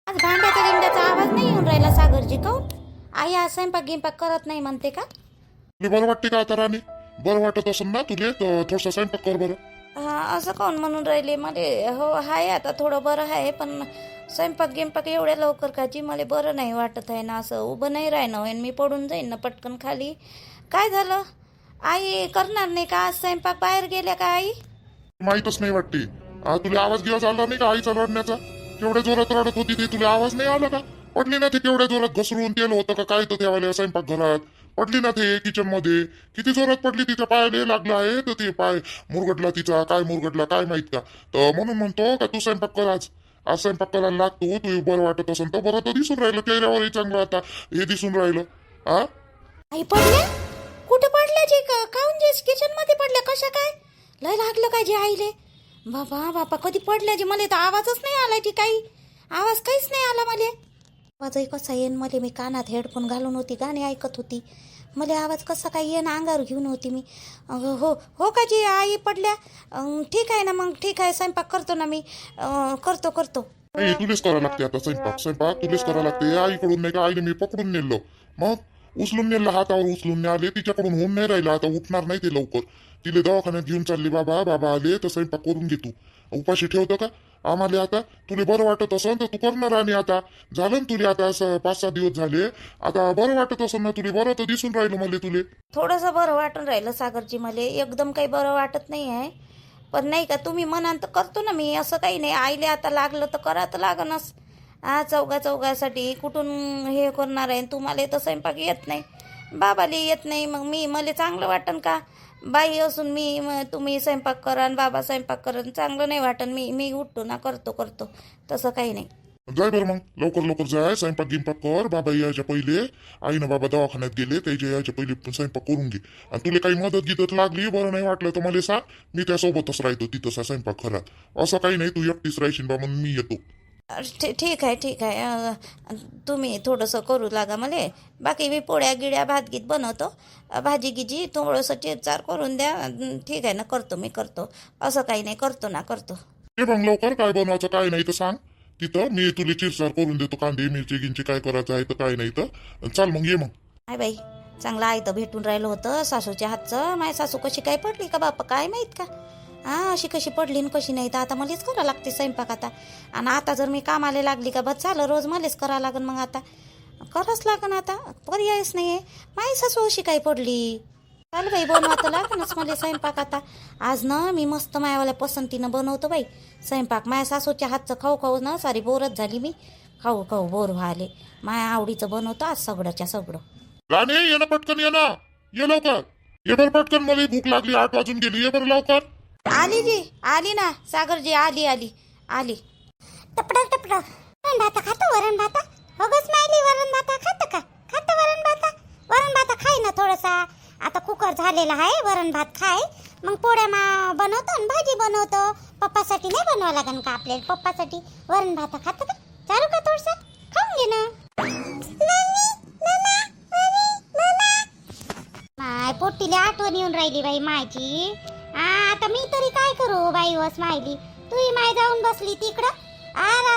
आज भांड्याचा गिंड्याचा आवाज नाही येऊन राहिला सागरजी. काऊन आई आज स्वयंपाक गिंपाक करत नाही म्हणते का? तुला बरं वाटते का आता राणी? बरं वाटत असेल ना तुले तर थोडसा स्वयंपाक कर बरं. हा, असं काऊन म्हणून राहिले मला? हो आहे आता थोडं बरं आहे, पण स्वयंपाक गिंपाक एवढ्या लवकर काची मला बरं नाही वाटत आहे ना. असं उभं नाही राहणं होईन, मी पडून जाईन ना पटकन खाली. काय झालं? आई करणार नाही का आज स्वयंपाक? बाहेर गेल्या का आई? माहीतच नाही वाटते. तुला आवाज गिवाज आला नाही का आईचा रडण्याचा? केवढ्या जोरात रडत होती ते, तुला आवाज नाही आला का? पडली ना ते केवढ्या जोरात, घसरून तेल होतं का काय तर त्यावेळेला स्वयंपाक घरात पडली ना ते किचन मध्ये. किती जोरात पडली, तिच्या पायाला लागला आहे तर ते पाय मुरगडला तिचा. काय मुरगडला काय माहित का? तर म्हणून म्हणतो का तू स्वयंपाक कर आज. आज स्वयंपाक करायला लागतो. तू बरं वाटत असेल तर. बरं तर दिसून राहिलं चेहऱ्यावरही चांगलं आता हे दिसून राहिलं. हा आई पडल्या? कुठं पडल्या जे? काऊन जे किचन मध्ये पडल्या? कशा काय? लय लागलं काय जे आईले? बाबा बापा, कधी पडल्या जे? मला तर आवाजच नाही आला की काही. आवाज काहीच नाही आला मला. आवाजही कसा येईन मला? मी कानात हेडफोन घालून होती, गाणी ऐकत होती. मला आवाज कसा काय येईन? अंगावर घेऊन होती मी. हो हो का जी आई पडल्या? ठीक आहे ना, मग ठीक आहे, स्वयंपाक करतो ना मी. करतो करतो. नाही, तुलेच करावं लागते आता स्वयंपाक. स्वयंपाक तुलेच करावं लागते. आईकडून नाही का, आईने मी पकडून नेलो, मग उचलून नेलं, हातावर उचलून आले. तिच्याकडून होऊन नाही राहिलं, आता उठणार नाही ते लवकर. तिले दवाखान्यात घेऊन चालली. बाबा बाबा आले तर स्वयंपाक करून घे तू. उपाशी ठेवतं का आम्हाला? आता तुले बरं वाटत असेल तर तू करणार. आणि आता झालं ना तुले, आता 5-6 दिवस झाले. आता बरं वाटत असेल ना तुले? बरं तर दिसून राहिलं मला तुले. थोडंसं बरं वाटून राहिलं सागरजी मला. एकदम काही बरं वाटत नाही आहे, पण नाही का तुम्ही म्हणाल तर करतो ना मी. असं काही नाही. आईले आता लागलं तर करा तर लागणच. चौघासाठी कुठून हे करणार आहे? तुम्हाला तर स्वयंपाक येत नाही, बाबाला येत नाही, मग मला चांगलं वाटन का? बाई असून तुम्ही स्वयंपाक करा आणि बाबा स्वयंपाक करा, चांगलं नाही वाटन. मी उठतो ना, करतो. तसं काही नाही. जाय बरं मग, लवकर जाय. स्वयंपाक गिंपाक कर. बाबा यायच्या पहिले. आई ना बाबा दवाखान्यात गेले, त्याच्या यायच्या पहिले स्वयंपाक करून घे. आणि तुला काही मदत गिदत लागली, बरं नाही वाटलं तर मला सांग. मी त्यासोबतच राहतो तिथं स्वयंपाक घरात. असं काही नाही तू एकटीच राहशील बा म्हणून मी येतो. ठीक आहे. तुम्ही थोडंसं करू लागा मला. बाकी मी पोळ्या गिड्या भात गीत बनवतो. भाजी गिजी थोडंसं चिरचार करून द्या. ठीक आहे ना, मी करतो. असं काही नाही, करतो. ते मग लवकर काय बनवायचं काय नाही तर सांग. तिथं मी तुला चिरसार करून देतो. कांदे मिरची गिंची काय करायचं आहे तर काय नाही तर चाल मग ये मग. हाय बाई, चांगलं आहे तर भेटून राहिलं होतं सासूच्या हातचं. माझी सासू कशी काय पडली का बापा काय माहीत का? अशी कशी पडली आणि कशी नाही तर आता मलाच करावं लागते स्वयंपाक आता. आणि आता जर मी कामाला लागली का बस झालं, रोज मलाच करावं लागन. मग आता करावंच लागन, आता पर्यायच नाही आहे. माझी सासू अशी काय पडली? चाल बाई, बनवावं लागनच मला स्वयंपाक आता. आज ना मी मस्त मायावाल्या पसंतीनं बनवतो बाई स्वयंपाक. माझ्या सासूच्या हातचं खाऊ ना सारी बोरच झाली मी. खाऊ बोर व्हायले. माया आवडीचं बनवतो आज सगळंच्या सगळं. राणे ये ना पटकन, ये ना, ये लवकर. ये बरं पटकन, मला भूक लागली. 8 वाजून गेली. ये बरं लवकर. आली ना सागरजी, आली. टपडा वरण भाता खातो. वरण भाता हो गं स्माइली, वरण भाता खातं वरण भाता खाय ना थोडासा. आता कुकर झालेला आहे, वरण भात खाय. मग पोळ्या बनवतो आणि भाजी बनवतो. पप्पासाठी नाही बनवावं लागेल का आपल्याला? पप्पासाठी वरण भाता खातं का? चालू का थोडसा खाऊन घे ना. माय पोटीला आठवण येऊन राहिली बाई माझी. आता मी तरी काय करू बाई व स्माइली? तूही माय जाऊन बसली तिकडं.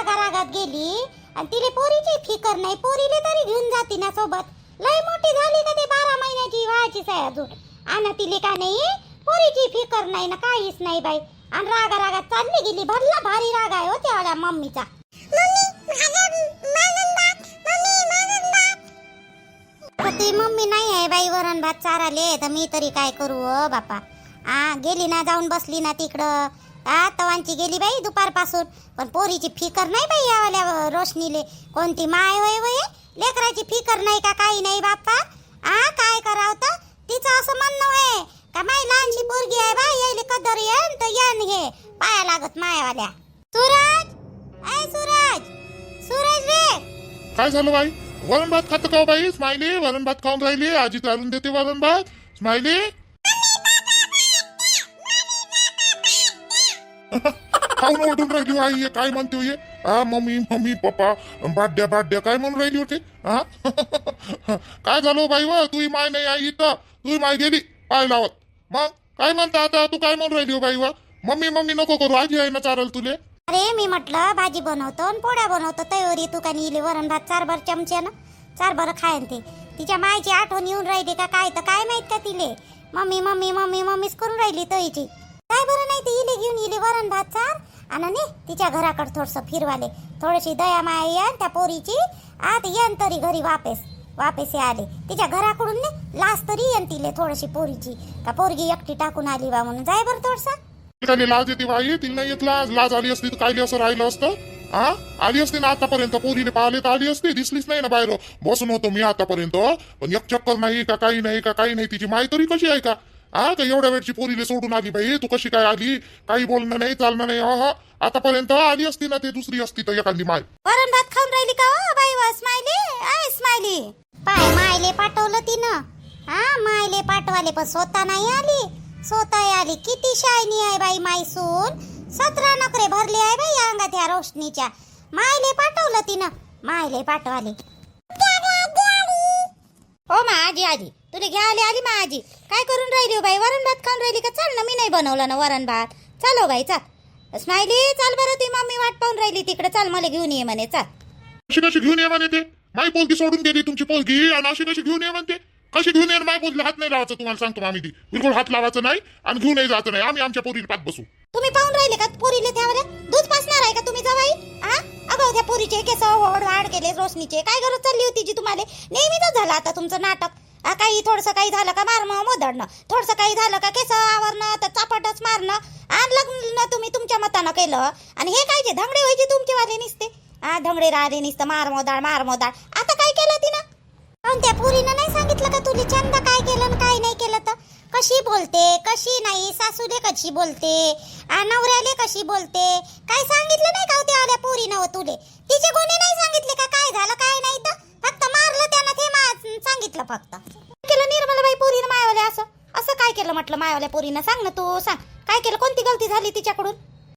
रागात गेली आणि तिले पोरीची फिकर नाही. पोरीले तरी घेऊन जाती ना सोबत. लय मोठी झाली ना, ते 12 महिन्याची व्हायचीच आहे अजून. आणि तिले का नाही पोरीची फिकर नाही ना, काहीच नाही बाई. आणि रागात चालली गेली. भरला भारी राग आहे हो त्या मम्मीचा. ती मम्मी नाही आहे बाई वरण भात चाराले, तर मी तरी काय करू बापा. गेली ना, जाऊन बसली ना तिकडं. तवांची गेली बाई दुपारपासून. पण पोरीची फिकर नाही बाई यावाल्या रोशनीले. कोणती माय वय लेकराची फिकर नाही का काही नाही बाप्पा. काय करावं तर तिचं असं म्हणणं आहे का माई लहानशी पोरगी आहे बाई, यायले कदर येन तर येन हे पाया लागत मायावाल्या. सूरज रे. काय झालं बाई? वरण भात खातं का बाई स्माइली? वरण भात खाऊन राहिली. आजी चालून देते वरण भात. स्माइली खाऊन ओढून राहिली आई. काय म्हणते ये? मम्मी पप्पा बाड्या काय म्हणून राहिली होते? काय झालं बाई? व तुही माय नाही आई इथं. तुही माय गेली पाय लावत. मग काय म्हणता आता? तू काय म्हणून राहिली हो बाई? व मम्मी नको करू, आजी आहे ना चारल तुले. अरे मी म्हटलं भाजी बनवतो आणि पोळ्या बनवतो तयारी तू का नेली वरण भात 4 भर चमच्यानं 4 भर खायन ते तिच्या मायची आठवण येऊन राहिली का काय तर काय माहित का तिले मम्मी मम्मी मम्मी मम्मीच करून राहिली तईची काय बरं नाही ती इले घेऊन इले वरण भात 4 आणि ने तिच्या घराकडे थोडस फिरवाले थोडीशी दया माया येन त्या पोरीची आता येन तरी घरी वापस आले तिच्या घराकडून ने लाज तरी येन तिले थोडीशी पोरीची का पोरगी एकटी टाकून आली बा म्हणून जाय बरं थोडसा काय लाज येते बाई तिला नाही येत लाज आली असती तर काय असं राहिलं असतं हा आली असते ना आतापर्यंत पोरीने पाहिले तर आली असते दिसलीच नाही ना बाहेर बसून होतो मी आतापर्यंत पण एक चक्कर नाही का काही नाही तिची माय तरी कशी आहे का हा का एवढ्या वेळची पोरीले सोडून आली बाई तू कशी काय आली काही बोलणं नाही चालणं नाही हा आतापर्यंत आली असती ना ते दुसरी असती तर एखादी माय वरण भात खाऊन राहिली का हो बाई वा स्माइली आय स्माइली पाय मायले पाठवलं तिनं हा मायले पाठवाले पण स्वतः नाही आली स्वतः आली किती शायनी आहे बाई मायसून 17 नखरे भरले आहे बाई अंगात या रोशनीच्या मायले पाठवलं तिनं मायले पाठवाले हो आजी आजी तुला घ्या आली आजी काय करून राहिली हो बाई वरण भात खाऊन राहिली का चाल ना मी नाही बनवलं ना वरण भात चालो बाई चाल स्माइली चाल बरं ती मम्मी वाट पाहून राहिली तिकडे चाल मला घेऊन ये म्हणे चाल कशी घेऊन ये म्हणे ते माई पोलगी सोडून गेली तुमची पोलगी आणि अशी घेऊन ये म्हणते कशी घेऊन ये माई पोलगी हात नाही लावायचं तुम्हाला सांगतो आम्ही ती बिलकुल हात लावायचं नाही आणि घेऊनही जायचं नाही आम्ही आमच्या पोरीला पात बसू तुम्ही पाहून राहिले का पोरीले त्यावर दूध पासणार आहे का तुम्ही जवाई हा अगं त्या पोरीचे केस वाढ केले रोशनीचे काय गरज चालली होती जी तुम्हाला नेहमीच झालं आता तुमचं नाटक काही थोडंसं काही झालं का मारणं मोदडणं थोडंसं काही झालं का केस आवरणं तर चापटच मारणं आणि लग्न तुम्ही तुमच्या मतानं केलं आणि हे काय जे धंगडे व्हायचे तुमचे वाले निसते धंगडे राहिले निसतं मार मोदाड आता काय केलं तिनं त्या पोरीनं नाही सांगितलं का तुला चंदा काय केलं आणि काय नाही केलं तर कशी बोलते कशी नाही सासूले कशी बोलते नवऱ्याले कशी बोलते काय सांगितलं नाही का हो त्या पोरीनं हो तुले तिचे गुन्हे नाही सांगितले का काय झालं काय नाही तर फक्त मारलं त्यानं ते सांगितलं फक्त केलं निर्मलाबाई पोरीनं मायावाले असं काय केलं म्हटलं मायावाल्या पोरीनं सांग ना तू सांग काय केलं कोणती गलती झाली तिच्याकडून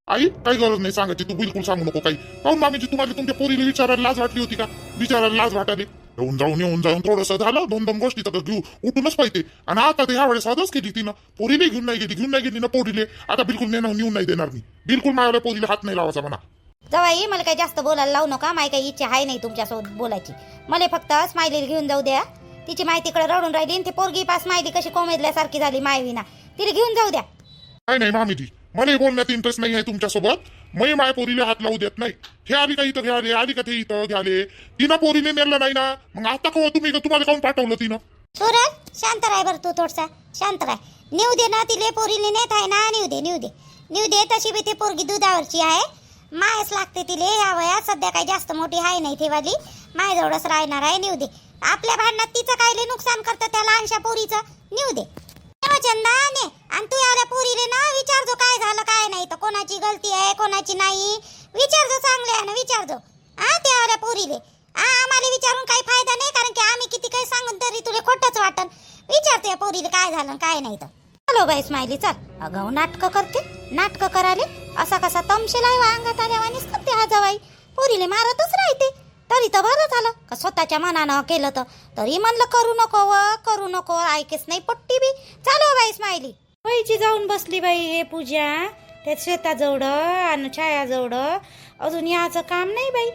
आई काही गरज नाही सांगायची तू बिलकुल सांगू नको काही काहून मामीची तुम्हाला तुमच्या पोरीला विचारायला लाज वाटली होती का विचारायला लाज वाटाली येऊन जाऊन थोडंसं झालं 2 गोष्टी तर घेऊ उठूनच पाहिजे आणि आता ते ह्या वेळेस साधच केली तिनं पोरीने घेऊन नाही गेली ना पोरीले आता बिलकुल नेऊन नाही देणार मी बिलकुल माझ्या पोरीला हात नाही लावायचा म्हणा जवाई मला काही जास्त बोलायला लावू नका माझी काही इच्छा आहे नाही तुमच्यासोबत बोलायची मला फक्त स्माइलीला घेऊन जाऊ द्या तिची माहितीकडे रडून राहिली आणि ती पोरगी पास स्माइली कशी कोमेजल्यासारखी झाली मायविना तिला घेऊन जाऊ द्या काय नाही मामीजी मला बोलण्यात इंटरेस्ट नाही आहे तुमच्यासोबत मी माय पोरीला हात लावू देत नाही हे आली का इथं घ्याले आली का ते इथं घ्याले तिनं पोरीने नेलं नाही ना मग आता कवा तुम्हाला काऊन पाठवलं तिनं सूरज शांत राह बर तू थोडसा शांत राह नेऊ दे ना तिले पोरीने नेत आहे ना नेऊ दे तशी बी ती पोरगी दुधावरची आहे मायच लागते तिले ह्या वयात सध्या काही जास्त मोठी आहे नाही ती वाली माय जवळच राहणार आहे नेऊ दे आपल्या भांडणात तिचं कायले नुकसान करतं त्या लहानशा पोरीचं नेऊ दे चंदाने आणि तू याला पोरीले ना विचारजो काय झालं काय नाही तर कोणाची गलती आहे कोणाची नाही विचारजो चांगले विचारजो त्या पोरीले आम्हाला विचारून काही फायदा नाही कारण की आम्ही किती काही सांगून तरी तुला खोटंच वाटन विचारते या पोरीले काय झालं काय नाही तर हॅलो बाई स्माइली चाल अगाऊ नाटक कराले असा कसा तमशेल आहे अंगात आल्यावानीच करते हा जवाई पोरीले मारतच राहते तरी तर बरं झालं का स्वतःच्या मनानं केलं तर तरी म्हणलं करू नको ऐकेच नाही पट्टी बी चालू बाई स्माइली बाईची जाऊन बसली बाई हे पूजा त्या शेताजवळं आणि छायाजवळं अजून याचं काम नाही बाई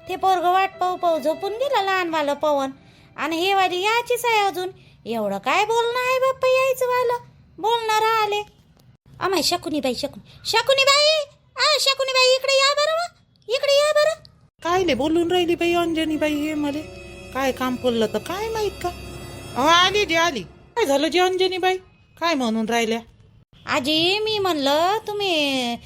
ते पोरग वाट पाहू झोपून गेलं लहानवालं पवन आणि हे वाली याचीच आहे अजून एवढं काय बोलणं आहे बाप्पा यायचं वालं बोलणार आले अमाय शकुनी बाई इकडे या बरं काय ले बोलून राहिली बाई अंजनी बाई हे मले काय काम पडलं तर काय माहित का आली काय झालं जी अंजनी बाई काय म्हणून राहिल्या आजी मी म्हणलं तुम्ही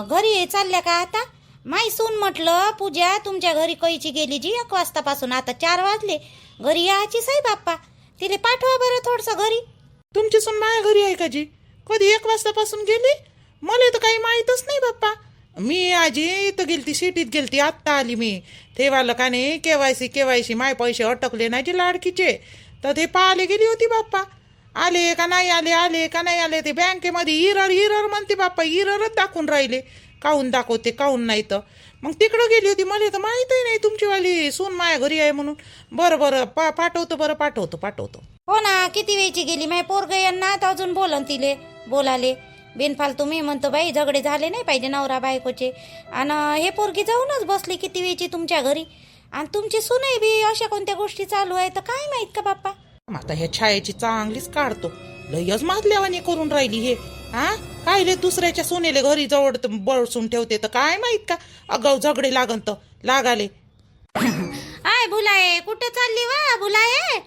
घरी चालल्या का आता माई सून म्हटलं पूजा तुमच्या घरी कैची गेली जी 1 वाजतापासून आता 4 वाजले घरी यायची साई बाप्पा तिले पाठवा बरं थोडस घरी तुमची सून माझ्या घरी आहे का जी कधी 1 वाजतापासून गेली मला तर काही माहीतच नाही बाप्पा मी आजी इथं गेलती सिटीत गेलती आत्ता आली मी तेव्हा का नाही केवायसी माय पैसे अटकले नाही जी लाडकीचे तर ते पाहायला गेली होती बाप्पा आले का नाही आले ते बँकेमध्ये इरर म्हणते बाप्पा इररच दाखवून राहिले काहून दाखवते काहून नाही तर मग तिकडं गेली होती मला तर माहीतही नाही तुमचीवाली सून माया घरी आहे म्हणून बरं पाठवतो हो ना किती वेळची गेली माय पोरग यांना तर अजून बोलाले बिनफालतू मी म्हणतो बाई झगडे झाले नाही पाहिजे नवरा बायकोचे. आणि हे पोरगी जाऊनच बसली किती वेळची तुमच्या घरी, आणि तुमची सुनई बी अशा कोणत्या गोष्टी चालू आहे तर काय माहित का बाप्पा. आता ह्या छायेची चांगलीच काढतो. लयच माजल्यावानी करून राहिली हे. हा कायले दुसऱ्याच्या सोनेले घरी जवळ बळसून ठेवते तर काय माहित का अगाऊ झगडे लागन तर लागाले. आय बुलाये कुठं चालली वा बुलाये.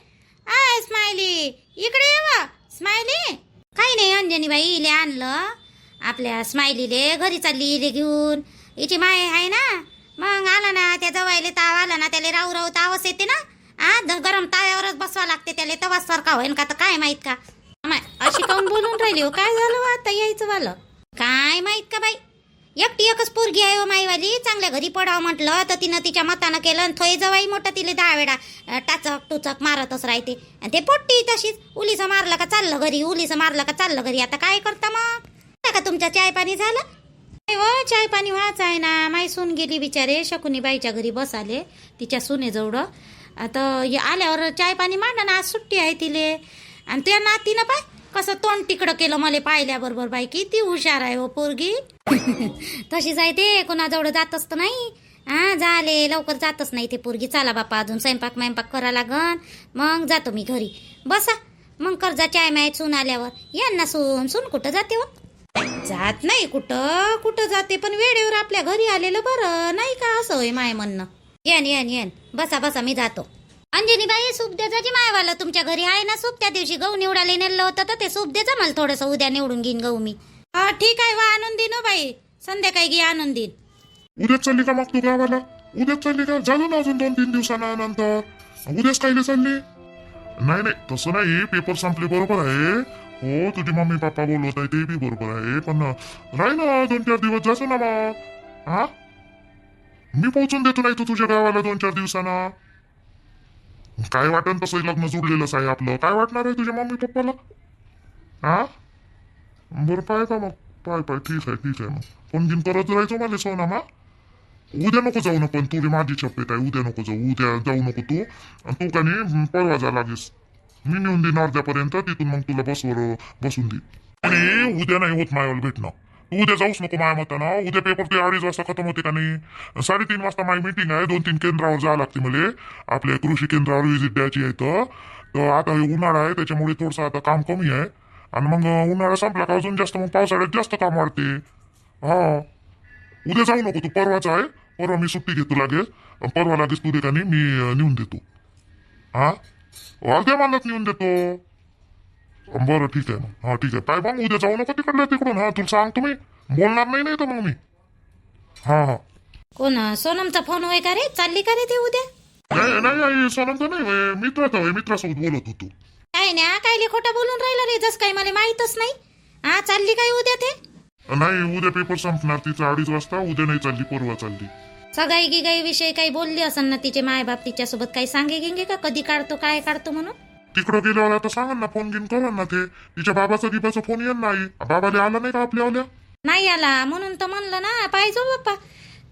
आय स्माइली इकडे ये वा स्माइली. काही नाही अंजनी बाई इले आणलं आपल्या स्माइलीले घरी चालली इले घेऊन. हिची माय आहे ना, मग आला ना त्या जवायले ताव आला ना त्याला राहू राहू तावस येते ना. गरम ताव्यावरच बसवा लागते त्याला, तवाच सारखा होईन का तर काय माहित का. अशी काऊन बोलून राहिली हो, काय झालं आता यायचं वालं काय माहित का बाई. एकटी एकच पोरगी आहे हो माईवाली, चांगल्या घरी पडावं म्हटलं तर तिनं तिच्या मतानं केलं आणि थोय जवाई मोठा तिले 10 वेळा टाचक टुचक मारतच राहते. आणि ते पोट्टी तशीच उलीचं मारलं का चाललं घरी, उलीचं मारलं का चाललं घरी. आता काय करता मग. का तुमच्या चाय पाणी झालं. हो चाय पाणी व्हायच आहे ना. माई सून गेली बिचारे शकुनी बाईच्या घरी बसाले तिच्या सुनेजवळ. आता आल्यावर चाय पाणी मांडा ना, आज सुट्टी आहे तिले. आणि त्या नातीनं पाय कसं तोंड तिकडं केलं मला पाहिल्याबरोबर. बाई किती हुशार आहे हो पोरगी. तशी जाय ते कोणाजवळ जातच तर नाही. झाले लवकर जातच नाही ते पोरगी. चला बापा अजून स्वयंपाक करा लागन, मग जातो मी घरी. बसा मग कर्जा चाय माय सून आल्यावर. यांना सून कुठं जाते हो. जात नाही कुठं जाते, पण वेळेवर आपल्या घरी आलेलं बरं नाही का, असं होय माय म्हणणं. येन बसा मी जातो. अंजनी बाई सूप द्यायचा जी मायवाला तुमच्या घरी आहे ना सूप. त्या दिवशी गहू निवडायला नेलं होतं तर ते सूप द्यायचं मला थोडंसं. उद्या निवडून घेईन गहू मी. ठीक आहे वा आणून देईन बाई, संध्याकाळी घे आणून देईन. उद्याच चालली का मग तू गावाला. उद्याच चालली का, झालं ना अजून 2-3 दिवसानंतर. उद्याच कायले चालली. नाही तसं नाही, पेपर संपले बरोबर आहे हो. तुझी मम्मी पप्पा बोलवत आहे ते बी बरोबर आहे, पण राही ना 2-4 दिवस जायचं ना मग. हा मी पोहोचून देतो नाही तू तुझ्या गावाला 2-4 दिवसांना. काय वाटन तसं लग्न जुळलेलंच आहे आपलं. काय वाटणार आहे तुझ्या मम्मी पप्पाला. हा बरं पाय का मग. पाय ठीक आहे मग. फोन घेऊन करत राहायचो मला सोना मा. उद्या नको जाऊ ना, पण तुझी माझी चप्पेत आहे. उद्या नको जाऊ, उद्या जाऊ नको तू. आणि तू का नाही परवा जा लागेस. मी नेऊन देईन अर्ध्यापर्यंत, तिथून मग तुला बसवर बसून दे. आणि उद्या नाही होत मायाला भेटणं. तू उद्या जाऊच नको माया मतानं. उद्या पेपर ते 2:30 वाजता खतम होते का नाही. 3:30 वाजता माझी मीटिंग आहे. 2-3 केंद्रावर जावं लागते मला. आपल्या कृषी केंद्रावर व्हिजिट द्यायची आहे. तर आता हे उन्हाळा आहे त्याच्यामुळे थोडंसं आता काम कमी आहे. आणि मग उन्हाळा संपला का अजून जास्त, मग पावसाळ्यात जास्त काम वाढते. उद्या जाऊ नको तू, परवाच आहे. परवा मी सुट्टी घेतो लागेल. परवा लागेल तू दे का नाही मी नेऊन देतो. अर्ध्या मानात नेऊन देतो. बरं ठीक आहे मग. ठीक आहे पाय मग उद्या जाऊ नको तिकडल्या तिकडून. तुला सांगतो मी, बोलणार नाही तर मग मी. कोण सोनमचा फोन होय का रे. चालली का रे ते उद्या. नाही सोनमचा नाही, मित्रासोबत बोलत होतो. काय ना कायले खोटं बोलून राहिलं रे, जस काही मला माहितच नाही. चालली काय उद्या ते. नाही उद्या पेपर संपणार तिचा 2:30 वाजता. उद्या नाही चालली, परवा चालली. सगाई गिगाई विषयी काही बोलली असन ना तिचे मायबाप तिच्यासोबत. काही सांगे गिंगे का कधी काढतो काय काढतो म्हणून. तिकडं गेल्यावर आता सांगा ना, फोन घेऊन करा ना. ते तिच्या बाबाचा फोन येत नाही. बाबाला आला नाही का आपल्या. नाही आला म्हणून तर म्हणलं ना पाहिजे बाप्पा.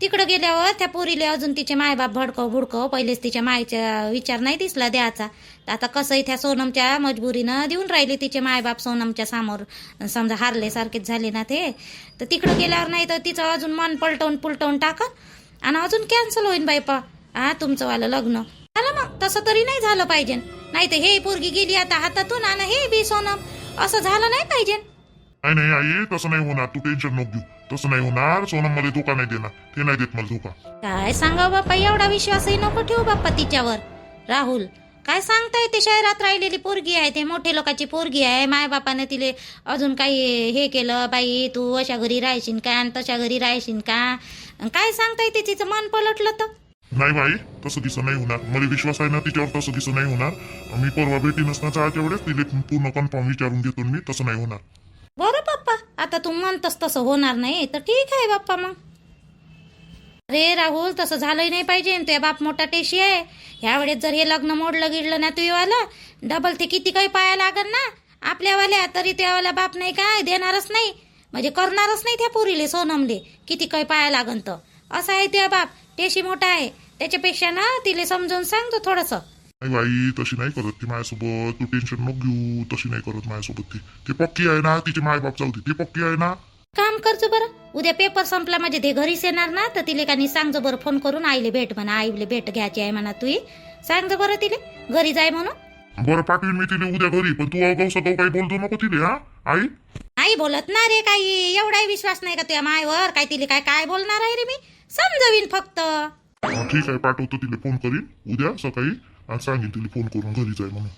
तिकडं गेल्यावर त्या पोरीले अजून तिचे मायबाप भडकव पहिलेच तिच्या मायचा विचार नाही दिसला द्यायचा. तर आता कसंही त्या सोनमच्या मजबुरीनं देऊन राहिली तिचे मायबाप सोनमच्या समोर. समजा हारले सारखेच झाले ना ते. तर तिकडं गेल्यावर नाही तर तिचं अजून मन पुलटवून टाका आणि अजून कॅन्सल होईन बायपा. तुमचं वालं लग्न झालं मग. तसं तरी नाही झालं पाहिजे. नाही तर हे पोरगी गेली आता हातातून आणि हे बी सोनम, असं झालं नाही पाहिजे. नाही आई तसं नाही होणार. तू टेन्शन नको घेऊ. तसं नाही होणार. सोनम मला धोका नाही देणार. ते नाही देत मला धोका. काय सांगावं बाप्पा, एवढा विश्वासही नको ठेवू बाप्पा तिच्यावर. राहुल काय सांगताय, ते शहरात राहिलेली पोरगी आहे, ते मोठे लोकांची पोरगी आहे. मायबापाने तिले अजून काही हे केलं बाई तू अशा घरी राहशील का आणि तशा घरी राहशील का. काय सांगताय ते तिचं मन पलटलं तर. नाही बाई तसं दिसं नाही होणार. मला विश्वास आहे ना तिच्यावर. तसं दिसं नाही होणार. मी परवा भेटी नसण्याच्या आजच्या वेळेस तिले पूर्ण कन्फर्म विचारून घेतो मी. तसं नाही होणार. बरं बाप्पा, आता तू म्हणतस तसं होणार नाही तर ठीक आहे बाप्पा मग. अरे राहुल तसं झालंही नाही पाहिजे. तुझ्या बाप मोठा टेशी आहे. ह्यावेळेस जर हे लग्न मोडलं गिडलं ना तुझ्यावाला, डबल ते किती काही पाया लागल ना आपल्यावाल्या. तरी त्यावाला बाप नाही काय देणारच नाही, म्हणजे करणारच नाही त्या पोरीले सोनमले. किती काही पाया लागन तर असं आहे. त्या बाप टेशी मोठा आहे. त्याच्यापेक्षा ना तिले समजून सांगतो थोडंसं. नाही बाई तशी नाही करत ती माझ्यासोबत, तू टेन्शन नको घेऊ. तशी नाही करत माझ्यासोबत ती पक्की आहे ना, तिचे मायबाप जाऊ दे, ती पक्की आहे ना. काम करजो बरं, उद्या पेपर संपला म्हणजे ते घरीच येणार ना, तर तिले का नाही सांगजो बरं फोन करून आईले भेट म्हणा, आईले भेट घ्यायची आहे म्हणा. तू सांगजो बरं तिले घरी जाय म्हणून. बरं पाठवीन मी तिला उद्या घरी, पण तू अगाऊ सगाऊ काही बोलतो नको तिले. हा आई आई बोलत ना रे काही, एवढाही विश्वास नाही का तुझ्या मायवर? काय तिले काय काय बोलणार आहे रे मी, समजवीन फक्त. ठीक आहे, पाठवतो तिला, फोन करीन उद्या सकाळी आणि सांगेन तिला फोन करून घरी जाय म्हणून.